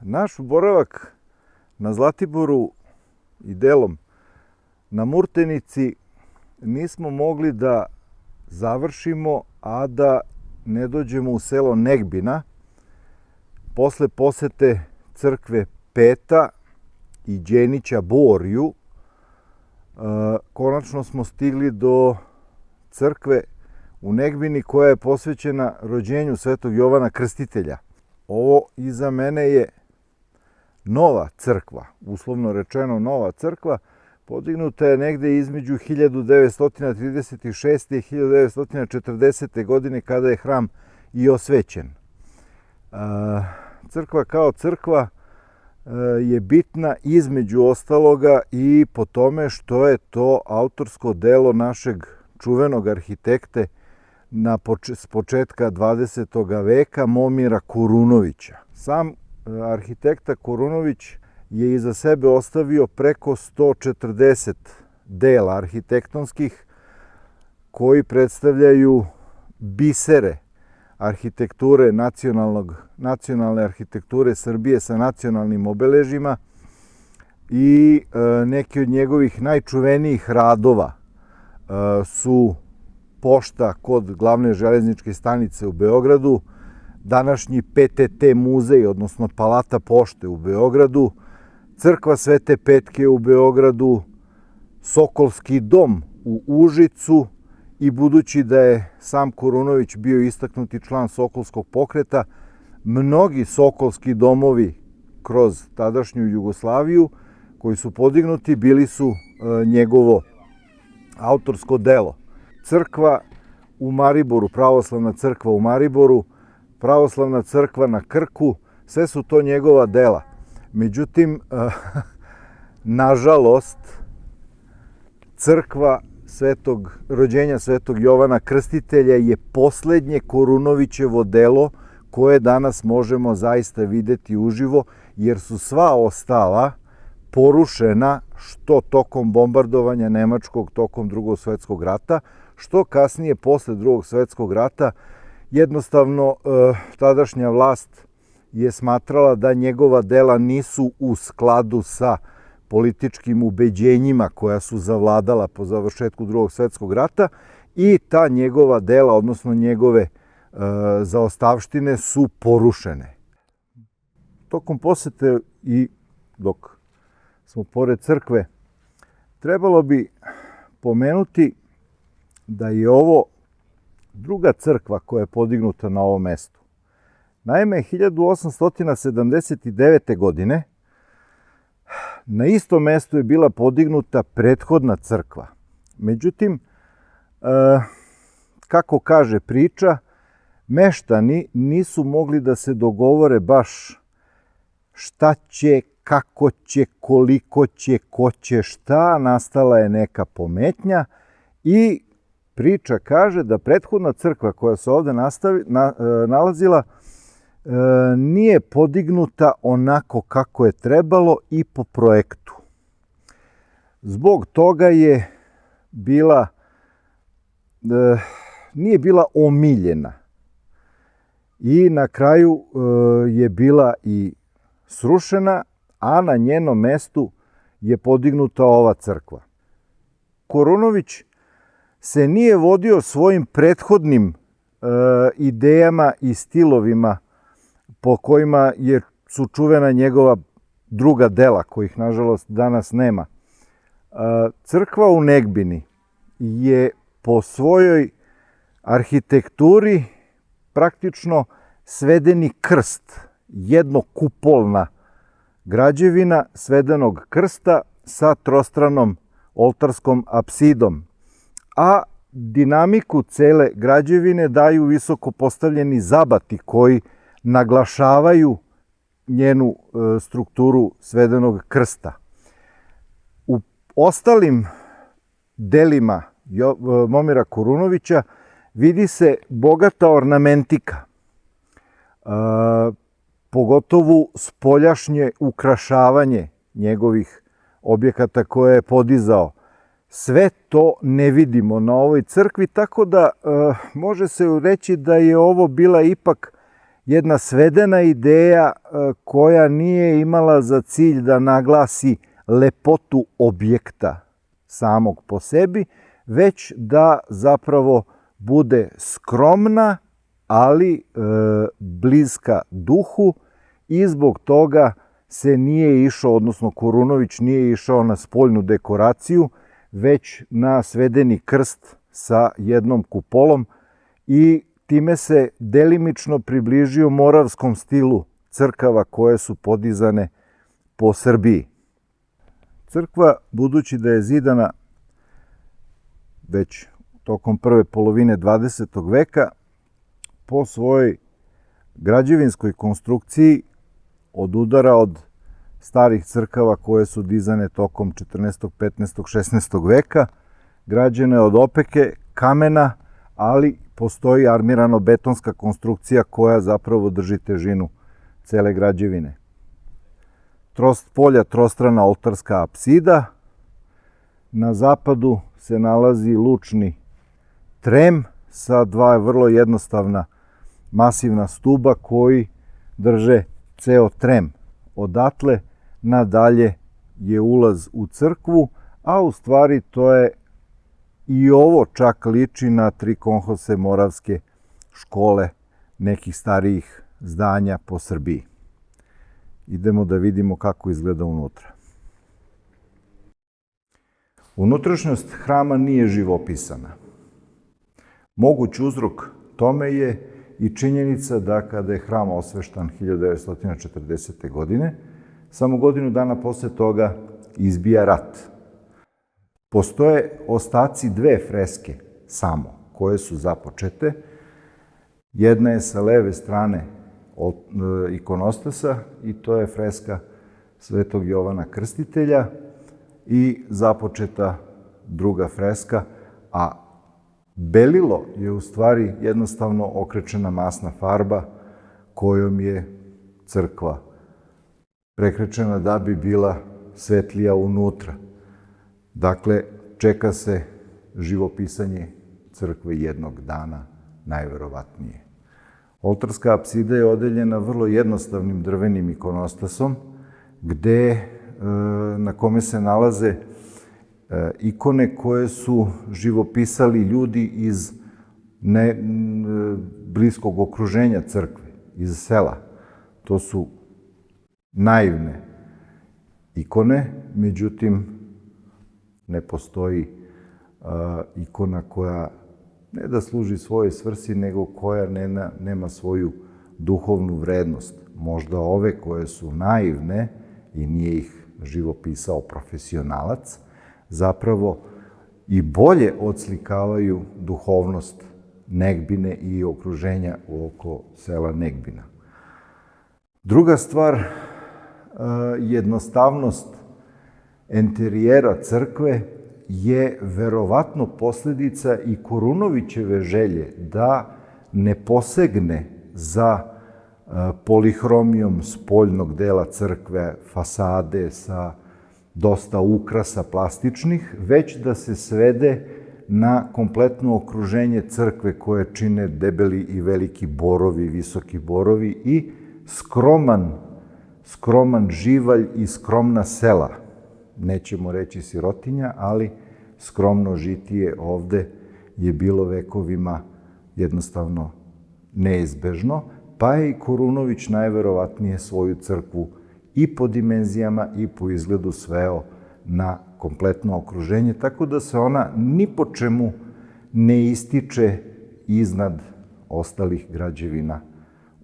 Naš boravak na Zlatiboru i delom na Murtenici nismo mogli da završimo, a da ne dođemo u selo Negbina. Posle posete crkve Peta i Đenića Borju, konačno smo stigli do crkve u Negbini koja je posvećena rođenju Svetog Jovana Krstitelja. Ovo iza mene je nova crkva, uslovno rečeno nova crkva, podignuta je negde između 1936. i 1940. godine kada je hram i osvećen. Crkva kao crkva je bitna između ostaloga i po tome što je to autorsko delo našeg čuvenog arhitekte s početka 20. veka Momira Kurunovića. Sam arhitekta Kurunović je iza sebe ostavio preko 140 dela arhitektonskih koji predstavljaju bisere arhitekture, nacionalne arhitekture Srbije sa nacionalnim obeležjima i neki od njegovih najčuvenijih radova su pošta kod glavne železničke stanice u Beogradu, današnji PTT muzej, odnosno Palata pošte u Beogradu, crkva Svete Petke u Beogradu, Sokolski dom u Užicu i budući da je sam Kurunović bio istaknuti član Sokolskog pokreta, mnogi sokolski domovi kroz tadašnju Jugoslaviju koji su podignuti bili su njegovo autorsko delo. Crkva u Mariboru, pravoslavna crkva u Mariboru, pravoslavna crkva na Krku, sve su to njegova dela. Međutim, nažalost, crkva rođenja Svetog Jovana Krstitelja je poslednje Kurunovićevo delo koje danas možemo zaista videti uživo, jer su sva ostala porušena što tokom bombardovanja nemačkog tokom Drugog svetskog rata, što kasnije posle Drugog svetskog rata jednostavno tadašnja vlast je smatrala da njegova dela nisu u skladu sa političkim ubeđenjima koja su zavladala po završetku Drugog svetskog rata i ta njegova dela, odnosno njegove zaostavštine su porušene. Tokom posete i dok smo pored crkve, trebalo bi pomenuti da je ovo druga crkva koja je podignuta na ovom mestu. Naime, 1879. godine na istom mestu je bila podignuta prethodna crkva. Međutim, kako kaže priča, meštani nisu mogli da se dogovore baš šta će, kako će, koliko će, ko će šta, nastala je neka pometnja i priča kaže da prethodna crkva koja se ovde nalazila nije podignuta onako kako je trebalo i po projektu. Zbog toga je nije bila omiljena i na kraju je bila i srušena, a na njenom mestu je podignuta ova crkva. Kurunović se nije vodio svojim prethodnim idejama i stilovima po kojima su čuvena njegova druga dela, kojih nažalost danas nema. Crkva u Negbini je po svojoj arhitekturi praktično svedeni krst, jednokupolna građevina svedenog krsta sa trostranom oltarskom apsidom, a dinamiku cele građevine daju visoko postavljeni zabati koji naglašavaju njenu strukturu svedenog krsta. U ostalim delima Momira Kurunovića vidi se bogata ornamentika, pogotovo spoljašnje ukrašavanje njegovih objekata koje je podizao. Sve to ne vidimo na ovoj crkvi, tako da može se reći da je ovo bila ipak jedna svedena ideja koja nije imala za cilj da naglasi lepotu objekta samog po sebi, već da zapravo bude skromna, ali bliska duhu, i zbog toga se nije išao, odnosno Korunović nije išao na spoljnu dekoraciju, već na svedeni krst sa jednom kupolom, i time se delimično približio moravskom stilu crkava koje su podizane po Srbiji. Crkva, budući da je zidana već tokom prve polovine 20. veka, po svojoj građevinskoj konstrukciji odudara od starih crkava koje su dizane tokom 14., 15., 16. veka. Građena je od opeke, kamena, ali postoji armirano-betonska konstrukcija koja zapravo drži težinu cele građevine. Polja trostrana oltarska apsida. Na zapadu se nalazi lučni trem sa dva vrlo jednostavna masivna stuba koji drže ceo trem. Odatle nadalje je ulaz u crkvu, a u stvari to je i ovo čak liči na tri konhose moravske škole nekih starijih zdanja po Srbiji. Idemo da vidimo kako izgleda unutra. Unutrašnjost hrama nije živopisana. Moguć uzrok tome je i činjenica da kada je hram osveštan 1940. godine, samo godinu dana posle toga izbija rat. Postoje ostaci dve freske samo, koje su započete. Jedna je sa leve strane ikonostasa i to je freska Svetog Jovana Krstitelja, i započeta druga freska, a belilo je u stvari jednostavno okrečena masna farba kojom je crkva prekrečena da bi bila svetlija unutra. Dakle, čeka se živopisanje crkve jednog dana, najverovatnije. Oltarska apsida je odeljena vrlo jednostavnim drvenim ikonostasom, na kome se nalaze ikone koje su živopisali ljudi iz bliskog okruženja crkve, iz sela. To su naivne ikone, međutim, ne postoji ikona koja ne da služi svojoj svrsi, nego koja nema svoju duhovnu vrednost. Možda ove koje su naivne i nije ih živopisao profesionalac, zapravo i bolje odslikavaju duhovnost Negbine i okruženja oko sela Negbina. Druga stvar, jednostavnost enterijera crkve je verovatno posledica i Korunovićeve želje da ne posegne za polihromijom spoljnog dela crkve, fasade sa dosta ukrasa plastičnih, već da se svede na kompletno okruženje crkve koje čine debeli i veliki borovi, visoki borovi i skroman živalj i skromna sela. Nećemo reći sirotinja, ali skromno žitije ovde je bilo vekovima jednostavno neizbežno, pa je i Korunović najverovatnije svoju crkvu i po dimenzijama i po izgledu sveo na kompletno okruženje, tako da se ona ni po čemu ne ističe iznad ostalih građevina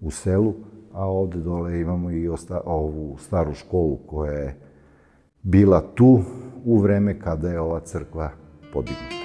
u selu, a ovde dole imamo i ovu staru školu koja je bila tu u vreme kada je ova crkva podignuta.